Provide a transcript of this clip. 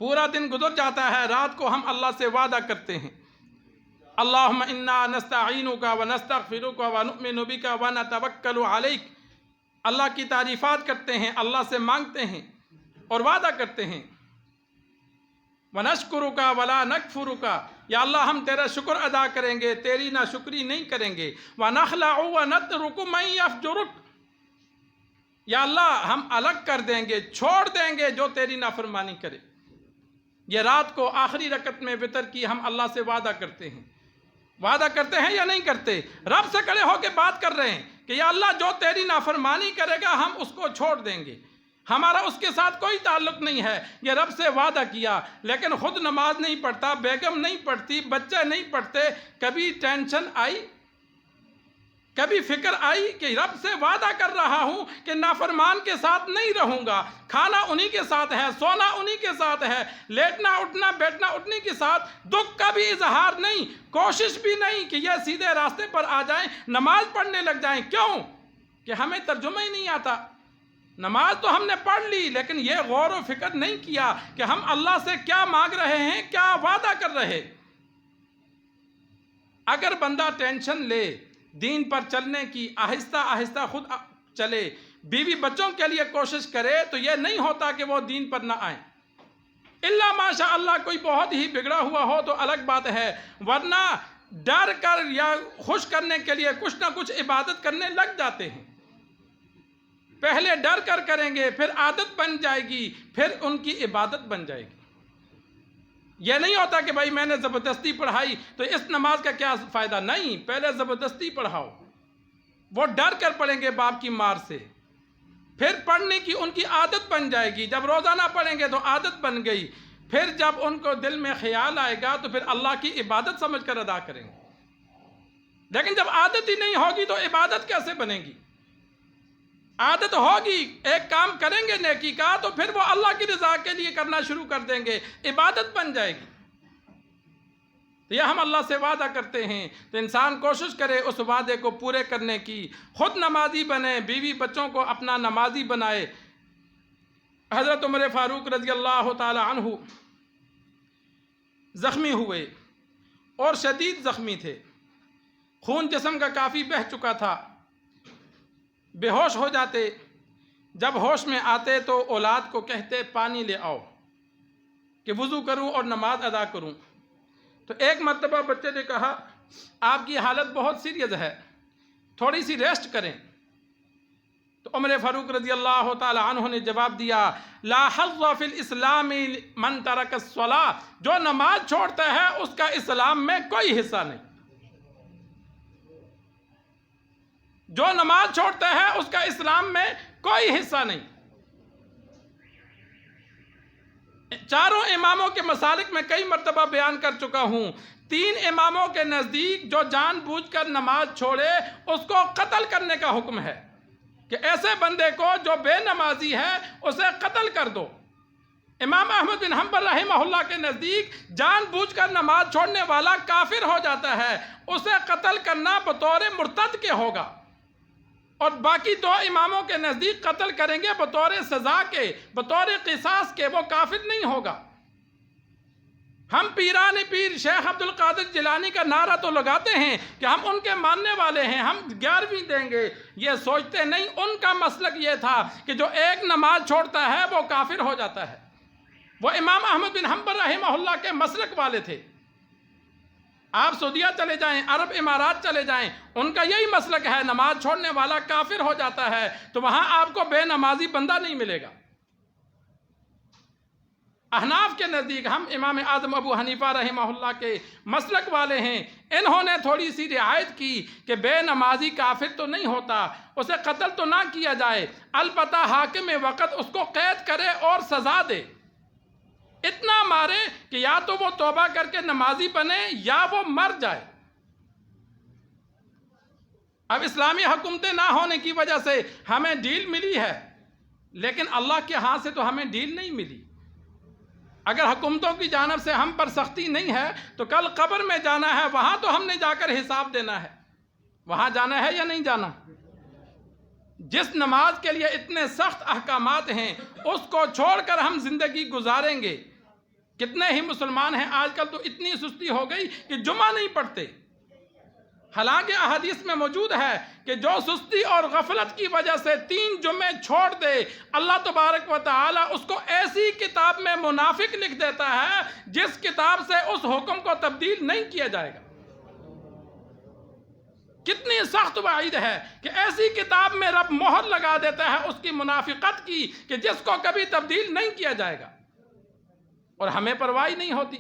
پورا دن گزر جاتا ہے، رات کو ہم اللہ سے وعدہ کرتے ہیں اللہم انا نستعینک ونستغفرک ونؤمن بک ونتوکل علیک، اللہ کی تعریفات کرتے ہیں، اللہ سے مانگتے ہیں اور وعدہ کرتے ہیں ونشکرک ولا نکفرک، یا اللہ ہم تیرا شکر ادا کریں گے، تیری ناشکری نہیں کریں گے، ونخلع ونترک من یفجرک، یا اللہ ہم الگ کر دیں گے، چھوڑ دیں گے جو تیری نافرمانی کرے۔ یہ رات کو آخری رکعت میں وتر کی ہم اللہ سے وعدہ کرتے ہیں، وعدہ کرتے ہیں یا نہیں کرتے؟ رب سے کھڑے ہو کے بات کر رہے ہیں کہ یا اللہ جو تیری نافرمانی کرے گا ہم اس کو چھوڑ دیں گے، ہمارا اس کے ساتھ کوئی تعلق نہیں ہے۔ یہ رب سے وعدہ کیا، لیکن خود نماز نہیں پڑھتا، بیگم نہیں پڑھتی، بچے نہیں پڑھتے، کبھی ٹینشن آئی، کبھی فکر آئی کہ رب سے وعدہ کر رہا ہوں کہ نافرمان کے ساتھ نہیں رہوں گا، کھانا انہی کے ساتھ ہے، سونا انہی کے ساتھ ہے، لیٹنا اٹھنا بیٹھنا انہی کے ساتھ، دکھ کا بھی اظہار نہیں، کوشش بھی نہیں کہ یہ سیدھے راستے پر آ جائیں، نماز پڑھنے لگ جائیں۔ کیوں؟ کہ ہمیں ترجمہ ہی نہیں آتا۔ نماز تو ہم نے پڑھ لی، لیکن یہ غور و فکر نہیں کیا کہ ہم اللہ سے کیا مانگ رہے ہیں، کیا وعدہ کر رہے۔ اگر بندہ ٹینشن لے دین پر چلنے کی، آہستہ آہستہ خود چلے، بیوی بچوں کے لیے کوشش کرے، تو یہ نہیں ہوتا کہ وہ دین پر نہ آئیں۔ الا ماشاء اللہ کوئی بہت ہی بگڑا ہوا ہو تو الگ بات ہے، ورنہ ڈر کر یا خوش کرنے کے لیے کچھ نہ کچھ عبادت کرنے لگ جاتے ہیں۔ پہلے ڈر کر کریں گے، پھر عادت بن جائے گی، پھر ان کی عبادت بن جائے گی۔ یہ نہیں ہوتا کہ بھائی میں نے زبردستی پڑھائی تو اس نماز کا کیا فائدہ، نہیں، پہلے زبردستی پڑھاؤ، وہ ڈر کر پڑھیں گے باپ کی مار سے، پھر پڑھنے کی ان کی عادت بن جائے گی، جب روزانہ پڑھیں گے تو عادت بن گئی، پھر جب ان کو دل میں خیال آئے گا تو پھر اللہ کی عبادت سمجھ کر ادا کریں گے۔ لیکن جب عادت ہی نہیں ہوگی تو عبادت کیسے بنے گی؟ عادت ہوگی، ایک کام کریں گے نیکی کا تو پھر وہ اللہ کی رضا کے لیے کرنا شروع کر دیں گے، عبادت بن جائے گی۔ تو یہ ہم اللہ سے وعدہ کرتے ہیں، تو انسان کوشش کرے اس وعدے کو پورے کرنے کی، خود نمازی بنے، بیوی بچوں کو اپنا نمازی بنائے۔ حضرت عمر فاروق رضی اللہ تعالی عنہ زخمی ہوئے اور شدید زخمی تھے، خون جسم کا کافی بہہ چکا تھا، بے ہوش ہو جاتے، جب ہوش میں آتے تو اولاد کو کہتے پانی لے آؤ کہ وضو کروں اور نماز ادا کروں۔ تو ایک مرتبہ بچے نے کہا آپ کی حالت بہت سیریس ہے، تھوڑی سی ریسٹ کریں۔ تو عمر فاروق رضی اللہ تعالی عنہ نے جواب دیا لا حظ فی الاسلام من ترک الصلاۃ، جو نماز چھوڑتا ہے اس کا اسلام میں کوئی حصہ نہیں، جو نماز چھوڑتا ہے اس کا اسلام میں کوئی حصہ نہیں۔ چاروں اماموں کے مسالک میں کئی مرتبہ بیان کر چکا ہوں، 3 اماموں کے نزدیک جو جان بوجھ کر نماز چھوڑے اس کو قتل کرنے کا حکم ہے، کہ ایسے بندے کو جو بے نمازی ہے اسے قتل کر دو۔ امام احمد بن حنبل رحمہ اللہ کے نزدیک جان بوجھ کر نماز چھوڑنے والا کافر ہو جاتا ہے، اسے قتل کرنا بطور مرتد کے ہوگا، اور باقی 2 اماموں کے نزدیک قتل کریں گے بطور سزا کے، بطور قصاص کے، وہ کافر نہیں ہوگا۔ ہم پیران پیر شیخ عبد القادر جیلانی کا نعرہ تو لگاتے ہیں کہ ہم ان کے ماننے والے ہیں، ہم 11ویں دیں گے، یہ سوچتے نہیں ان کا مسلک یہ تھا کہ جو ایک نماز چھوڑتا ہے وہ کافر ہو جاتا ہے۔ وہ امام احمد بن حنبل رحمہ اللہ کے مسلک والے تھے۔ آپ سعودیہ چلے جائیں، عرب امارات چلے جائیں، ان کا یہی مسلک ہے، نماز چھوڑنے والا کافر ہو جاتا ہے، تو وہاں آپ کو بے نمازی بندہ نہیں ملے گا۔ احناف کے نزدیک ہم امام اعظم ابو حنیفہ رحمہ اللہ کے مسلک والے ہیں، انہوں نے تھوڑی سی رعایت کی کہ بے نمازی کافر تو نہیں ہوتا، اسے قتل تو نہ کیا جائے، البتہ حاکم وقت اس کو قید کرے اور سزا دے، اتنا مارے کہ یا تو وہ توبہ کر کے نمازی بنے یا وہ مر جائے۔ اب اسلامی حکومتیں نہ ہونے کی وجہ سے ہمیں ڈیل ملی ہے، لیکن اللہ کے ہاں سے تو ہمیں ڈیل نہیں ملی۔ اگر حکومتوں کی جانب سے ہم پر سختی نہیں ہے تو کل قبر میں جانا ہے، وہاں تو ہم نے جا کر حساب دینا ہے، وہاں جانا ہے یا نہیں جانا؟ جس نماز کے لیے اتنے سخت احکامات ہیں اس کو چھوڑ کر ہم زندگی گزاریں گے کتنے ہی مسلمان ہیں آج کل تو اتنی سستی ہو گئی کہ جمعہ نہیں پڑھتے، حالانکہ احادیث میں موجود ہے کہ جو سستی اور غفلت کی وجہ سے 3 جمعے چھوڑ دے، اللہ تبارک و تعالی اس کو ایسی کتاب میں منافق لکھ دیتا ہے جس کتاب سے اس حکم کو تبدیل نہیں کیا جائے گا۔ کتنی سخت وعید ہے کہ ایسی کتاب میں رب مہر لگا دیتا ہے اس کی منافقت کی کہ جس کو کبھی تبدیل نہیں کیا جائے گا، اور ہمیں پرواہ نہیں ہوتی۔